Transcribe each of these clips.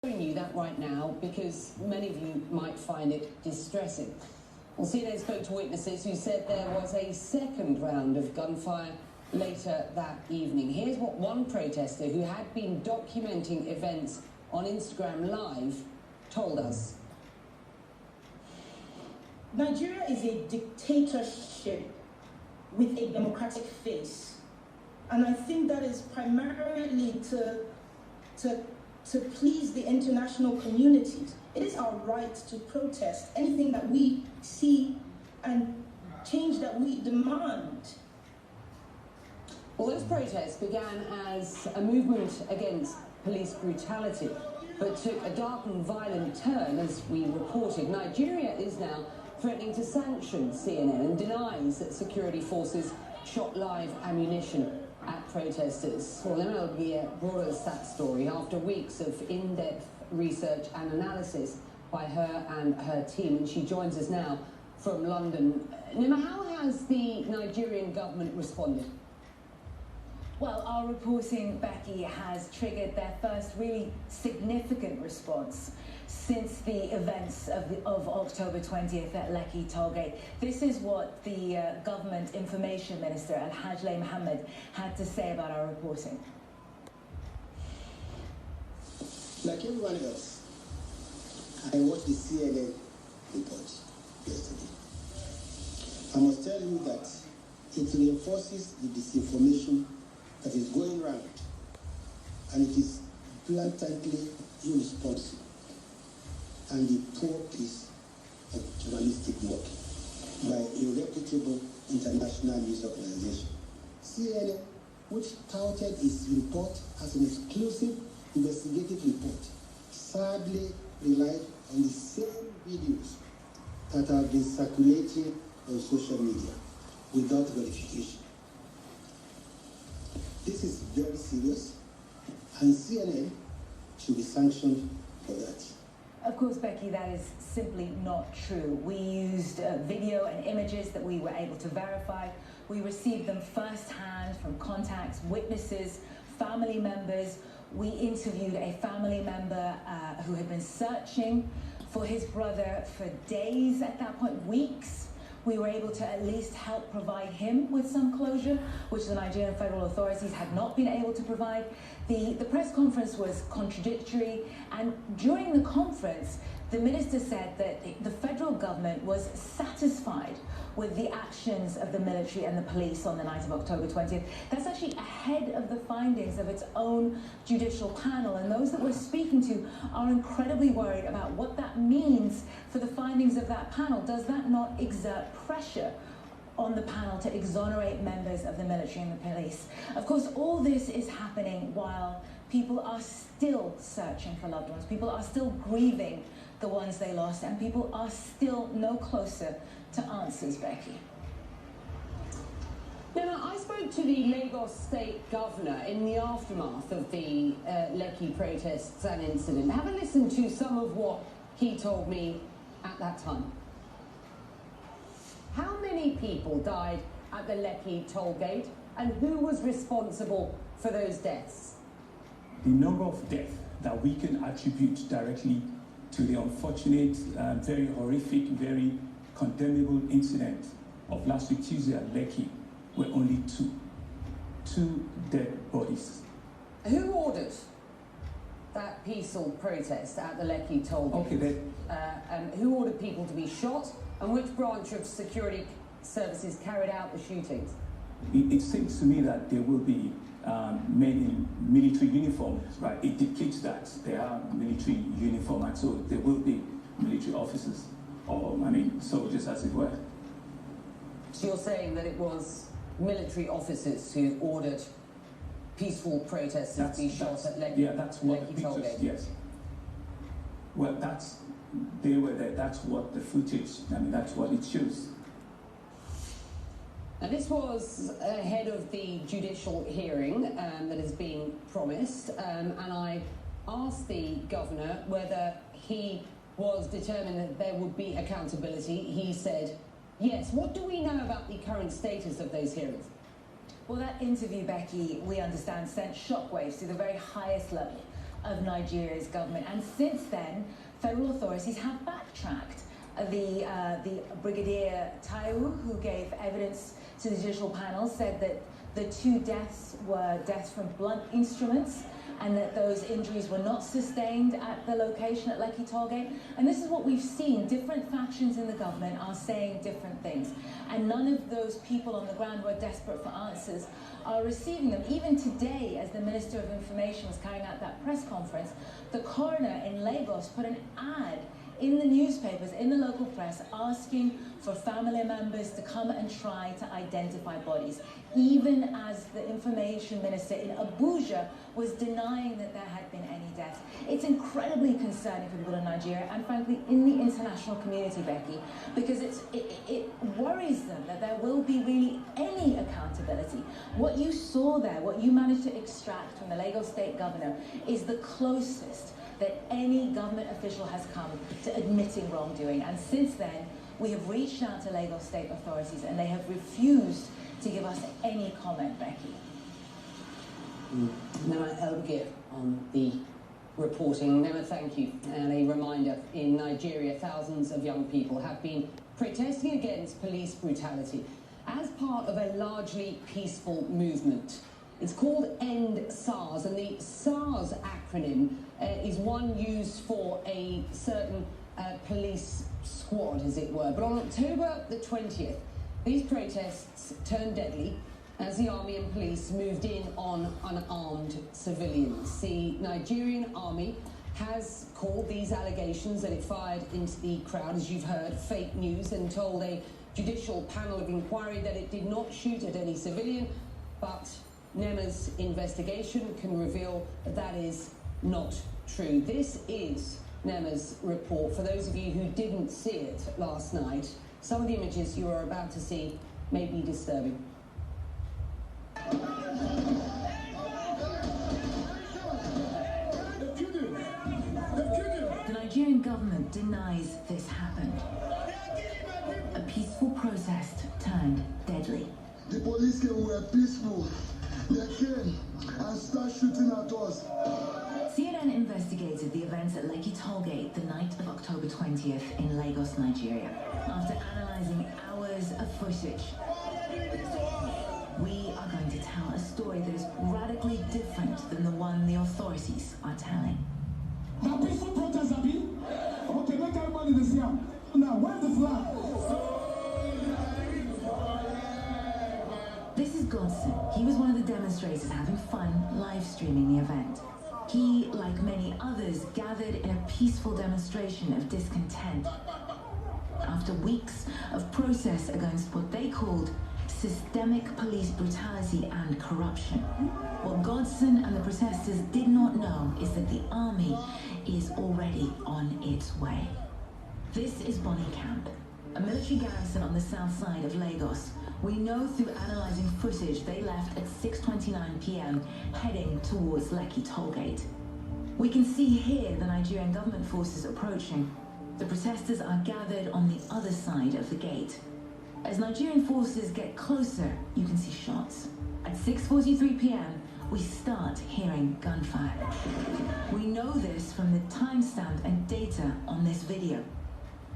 Showing you that right now because many of you might find it distressing. Well, CNN spoke to witnesses who said there was a second round of gunfire later that evening. Here's what one protester who had been documenting events on Instagram Live told us. Nigeria is a dictatorship with a democratic face. And I think that is primarily to please the international community. It is our right to protest anything that we see and change that we demand. Well, those protests began as a movement against police brutality, but took a dark and violent turn as we reported. Nigeria is now threatening to sanction CNN and denies that security forces shot live ammunition at protesters. Well, MLB brought us that story after weeks of in-depth research and analysis by her and her team, and she joins us now from London. Nima, how has the Nigerian government responded? Well, our reporting, Becky, has triggered their first really significant response since the events of October 20th at Lekki tollgate. This is what the government information minister, Al-Hajj Mohammed, had to say about our reporting. Like everyone else, I watched the CNN report yesterday. I must tell you that it reinforces the disinformation that is going around, and it is blatantly irresponsible and the poor piece of journalistic work by a reputable international news organization. CNN, which touted its report as an exclusive investigative report, sadly relied on the same videos that have been circulating on social media without verification. This is very serious, and CNN should be sanctioned for that. Of course, Becky, that is simply not true. We used video and images that we were able to verify. We received them firsthand from contacts, witnesses, family members. We interviewed a family member who had been searching for his brother for days at that point, weeks. We were able to at least help provide him with some closure, which the Nigerian federal authorities had not been able to provide. The press conference was contradictory, and during the conference, the minister said that the federal government was satisfied with the actions of the military and the police on the night of October 20th. That's actually ahead of the findings of its own judicial panel, and those that we're speaking to are incredibly worried about what that means for the findings of that panel. Does that not exert pressure on the panel to exonerate members of the military and the police? Of course, all this is happening while people are still searching for loved ones. People are still grieving the ones they lost, and people are still no closer to answers, Becky. Now, I spoke to the Lagos State Governor in the aftermath of the Lekki protests and incident. Have a listen to some of what he told me at that time. How many people died at the Lekki tollgate, and who was responsible for those deaths? The number of deaths that we can attribute directly to the unfortunate, very horrific, very condemnable incident of last week Tuesday at Lekki were only two dead bodies. Who ordered that peaceful protest at the Lekki tollgate? Okay, who ordered people to be shot, and which branch of security services carried out the shootings? It seems to me that there will be men in military uniforms, right? It dictates that they are military uniform, and so there will be military officers, or soldiers as it were. So you're saying that it was military officers who ordered peaceful protesters to be shot at Lekki? Yeah, that's what Lekki the pictures, tollgate. yes. Well, they were there. That's what the footage, that's what it shows. And this was ahead of the judicial hearing that has been promised, and I asked the governor whether he was determined that there would be accountability. He said yes. What do we know about the current status of those hearings? Well, that interview, Becky, we understand, sent shockwaves to the very highest level of Nigeria's government. And since then, federal authorities have backtracked. The Brigadier Taiwo, who gave evidence to the judicial panel, said that the 2 deaths were deaths from blunt instruments and that those injuries were not sustained at the location at Lekki Tollgate. And this is what we've seen. Different factions in the government are saying different things. And none of those people on the ground who are desperate for answers are receiving them. Even today, as the Minister of Information was carrying out that press conference, the coroner in Lagos put an ad in the newspapers, in the local press, asking for family members to come and try to identify bodies, even as the information minister in Abuja was denying that there had been any deaths. It's incredibly concerning for people in Nigeria and frankly in the international community, Becky, because it worries them that there will be really any accountability. What you saw there, what you managed to extract from the Lagos State Governor, is the closest that any government official has come to admitting wrongdoing. And since then, we have reached out to Lagos State authorities and they have refused to give us any comment, Becky. Nema Elbegir on the reporting. Nema, thank you. And a reminder, in Nigeria, thousands of young people have been protesting against police brutality as part of a largely peaceful movement. It's called End SARS, and the SARS acronym is one used for a certain police squad, as it were. But on October the 20th, these protests turned deadly as the army and police moved in on unarmed civilians. The Nigerian army has called these allegations that it fired into the crowd, as you've heard, fake news, and told a judicial panel of inquiry that it did not shoot at any civilian, but Nema's investigation can reveal that that is not true. This is Nema's report. For those of you who didn't see it last night, some of the images you are about to see may be disturbing. The Nigerian government denies this happened. A peaceful protest turned deadly. The police came, were peaceful. They came and started shooting at us. CNN investigated the events at Lekki Tollgate the night of October 20th in Lagos, Nigeria. After analysing hours of footage, we are going to tell a story that is radically different than the one the authorities are telling. The peaceful protest have been? Okay, make everybody the same. Now, where's the flag? This is Govt. He was one of the demonstrators having fun live streaming the event. He, like many others, gathered in a peaceful demonstration of discontent after weeks of protests against what they called systemic police brutality and corruption. What Godson and the protesters did not know is that the army is already on its way. This is Bonny Camp, a military garrison on the south side of Lagos. We know through analysing footage they left at 6:29 p.m. heading towards Lekki Tollgate. We can see here the Nigerian government forces approaching. The protesters are gathered on the other side of the gate. As Nigerian forces get closer, you can see shots. At 6:43 p.m, we start hearing gunfire. We know this from the timestamp and data on this video.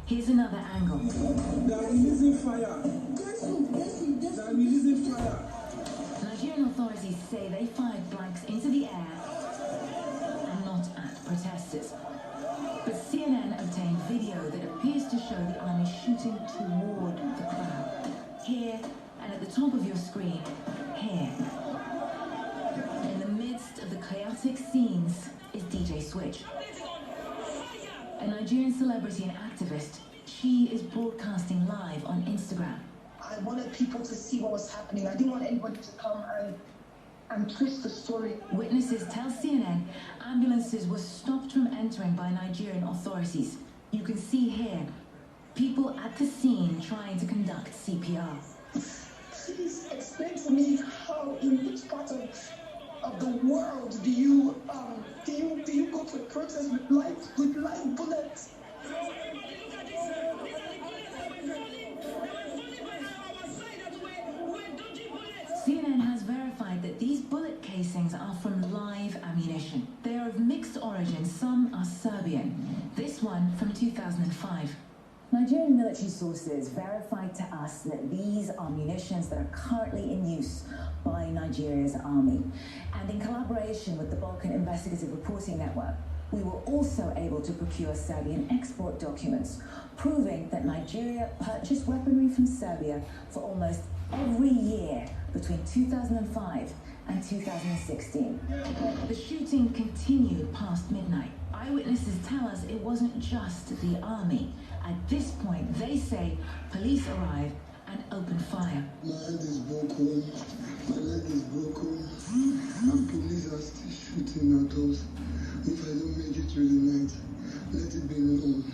Here's another angle. They are releasing fire. They are releasing fire. Nigerian authorities say they fired blanks into the air and not at protesters. But CNN obtained video that appears to show the army shooting toward the crowd. Here, and at the top of your screen, here. In the midst of the chaotic scenes is DJ Switch, a Nigerian celebrity and activist. She is broadcasting live on Instagram. I wanted people to see what was happening. I didn't want anybody to come and twist the story. Witnesses tell CNN ambulances were stopped from entering by Nigerian authorities. You can see here people at the scene trying to conduct CPR. Please explain to me how, in which part of the world do you go to a protest with live bullets? CNN has verified that these bullet casings are from live ammunition. They are of mixed civilian. This one from 2005. Nigerian military sources verified to us that these are munitions that are currently in use by Nigeria's army. And in collaboration with the Balkan Investigative Reporting Network, we were also able to procure Serbian export documents, proving that Nigeria purchased weaponry from Serbia for almost every year between 2005 and 2016. The shooting continued past midnight. Eyewitnesses tell us it wasn't just the army. At this point, they say police arrived and opened fire. My hand is broken, my leg is broken, and police are still shooting at us. If I don't make it through the night, let it be known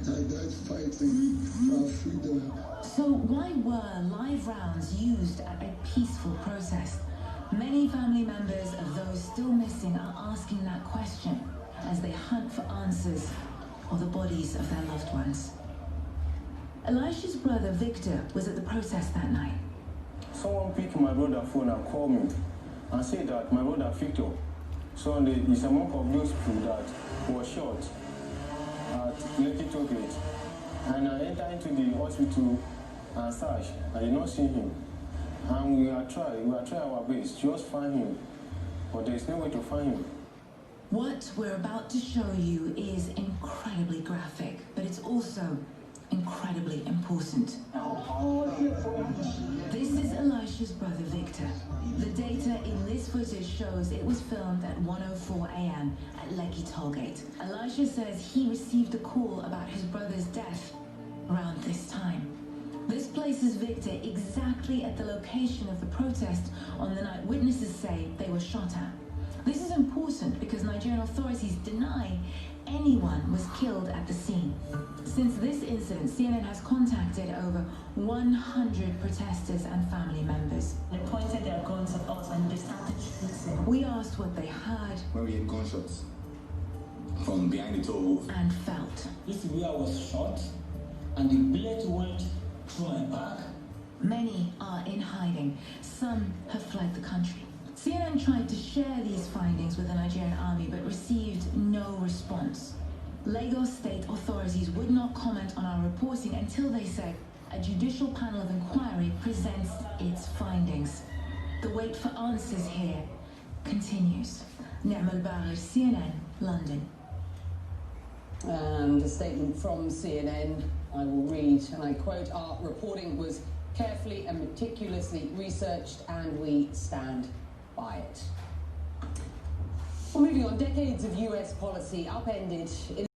I died fighting for our freedom. So why were live rounds used at a peaceful protest? Many family members of those still missing are asking that question as they hunt for answers or the bodies of their loved ones. Elisha's brother Victor was at the protest that night. Someone picked my brother's phone and called me and said that my brother Victor Sunday is among of those people that was shot at Lekki Govt. And I entered into the hospital and searched. I did not see him. And we are trying our best to just find him, but there is no way to find him. What we're about to show you is incredibly graphic, but it's also incredibly important. This is Elisha's brother Victor. The data in this footage shows it was filmed at 1:04 a.m. at Lekki Tollgate. Elisha says he received a call about his brother's death around this time. This places Victor exactly at the location of the protest on the night witnesses say they were shot at. This is important because Nigerian authorities deny anyone was killed at the scene. Since this incident, CNN has contacted over 100 protesters and family members. They pointed their guns at us and they started shooting. We asked what they heard. When we heard gunshots from behind the toll booth And felt. This is where I was shot, and the bullet went through my back. Many are in hiding. Some have fled the country. CNN tried to share these findings with the Nigerian army but received no response. Lagos state authorities would not comment on our reporting until they said a judicial panel of inquiry presents its findings. The wait for answers here continues. Ni'mal Baghir, CNN, London. And a statement from CNN, I will read, and I quote, "Our reporting was carefully and meticulously researched and we stand by it." Well, moving on, decades of US policy upended in